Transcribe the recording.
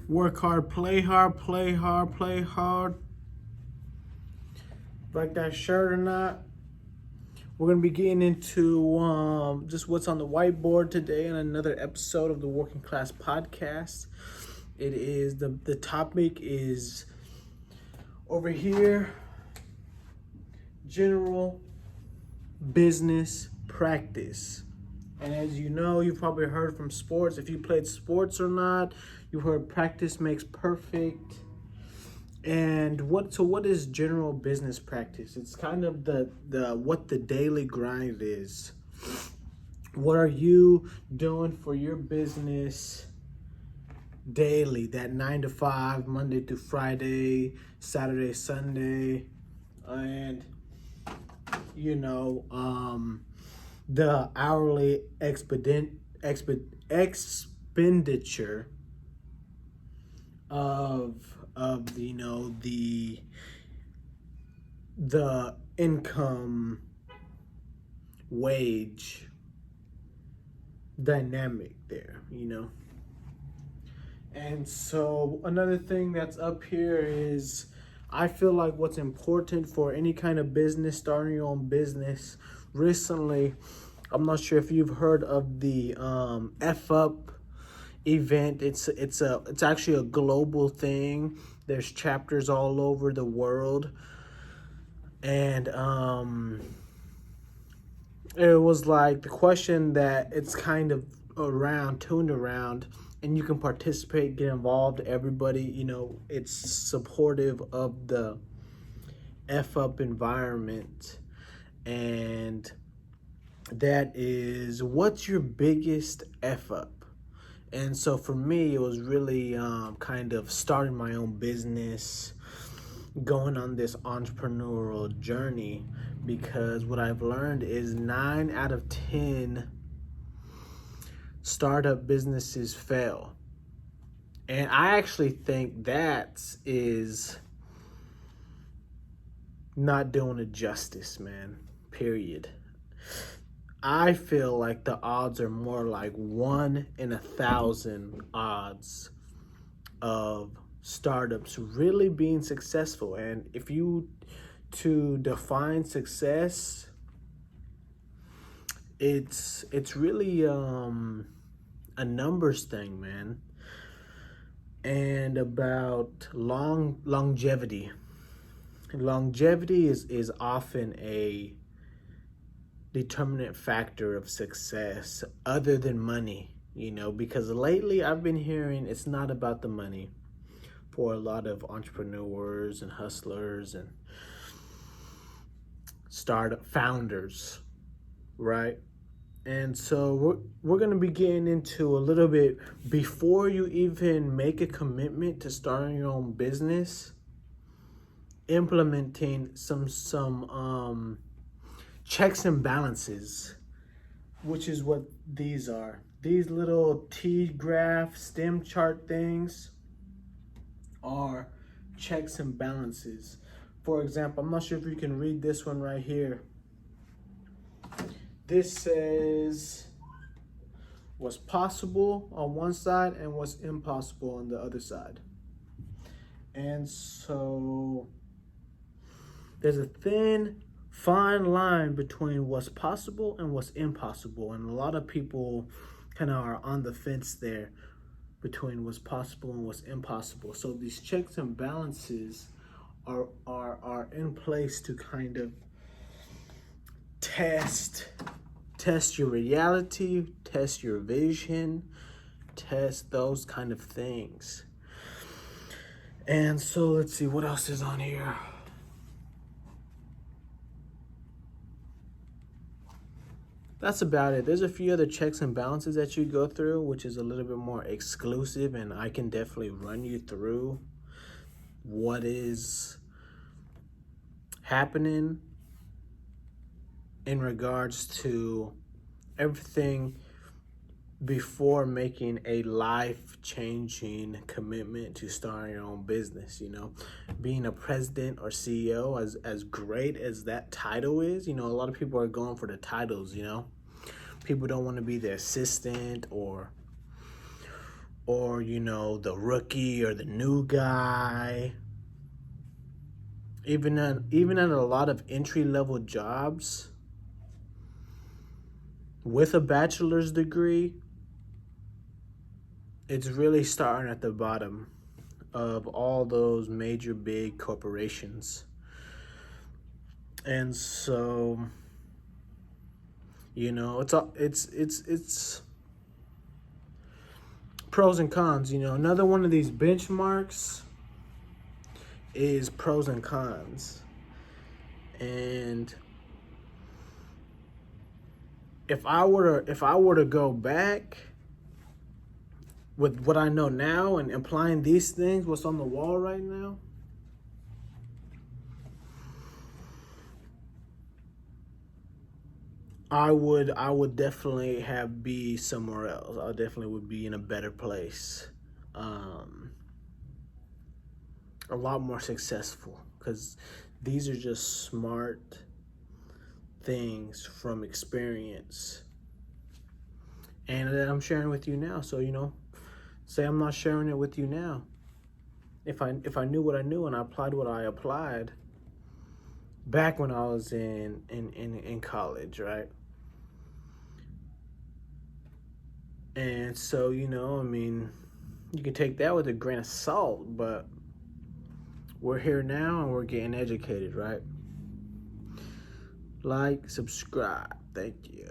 Work hard, play hard, play hard, play hard. Like that shirt or not? We're going to be getting into just what's on the whiteboard today in another episode of the Working Class Podcast. It is the topic is over here, general business practice. And as you know, you've probably heard from sports. If you played sports or not, you've heard practice makes perfect. And what is general business practice? It's kind of the what the daily grind is. What are you doing for your business daily? That 9 to 5, Monday through Friday, Saturday, Sunday, and the hourly expenditure of the income wage dynamic there, And so another thing that's up here is I feel like what's important for any kind of business, starting your own business. Recently, I'm not sure if you've heard of the F Up event. It's actually a global thing. There's chapters all over the world, and it was like the question that it's kind of tuned around, and you can participate, get involved. Everybody, it's supportive of the F Up environment, and that is, what's your biggest F Up? And so for me, it was really kind of starting my own business, going on this entrepreneurial journey, because what I've learned is 9 out of 10 startup businesses fail. And I actually think that is not doing it justice, man, period. I feel like the odds are more like 1 in 1,000 odds of startups really being successful. And if you to define success, it's really a numbers thing, man. And about longevity. Longevity is often a determinant factor of success other than money, because lately I've been hearing it's not about the money for a lot of entrepreneurs and hustlers and startup founders, right? And so we're going to be getting into a little bit, before you even make a commitment to starting your own business, implementing some checks and balances, which is what these are. These little T-graph stem chart things are checks and balances. For example, I'm not sure if you can read this one right here. This says what's possible on one side and what's impossible on the other side. And so there's a fine line between what's possible and what's impossible, and a lot of people kind of are on the fence there between what's possible and what's impossible. So these checks and balances are in place to kind of test your reality, test your vision, test those kind of things. And so let's see what else is on here. That's about it. There's a few other checks and balances that you go through, which is a little bit more exclusive, and I can definitely run you through what is happening in regards to everything before making a life-changing commitment to starting your own business. Being a president or CEO, as great as that title is, a lot of people are going for the titles. People don't want to be the assistant or or, you know, the rookie or the new guy. Even at a lot of entry-level jobs with a bachelor's degree, it's really starting at the bottom of all those major big corporations. And so, you know, it's pros and cons. You know, another one of these benchmarks is pros and cons. And if I were to go back with what I know now and applying these things, what's on the wall right now, I would definitely be somewhere else. I definitely would be in a better place, a lot more successful, because these are just smart things from experience, and that I'm sharing with you now. So, you know, say I'm not sharing it with you now. If I knew what I knew and I applied what I applied back when I was in college, right? And so, you know, I mean, you can take that with a grain of salt, but we're here now and we're getting educated, right? Like, subscribe. Thank you.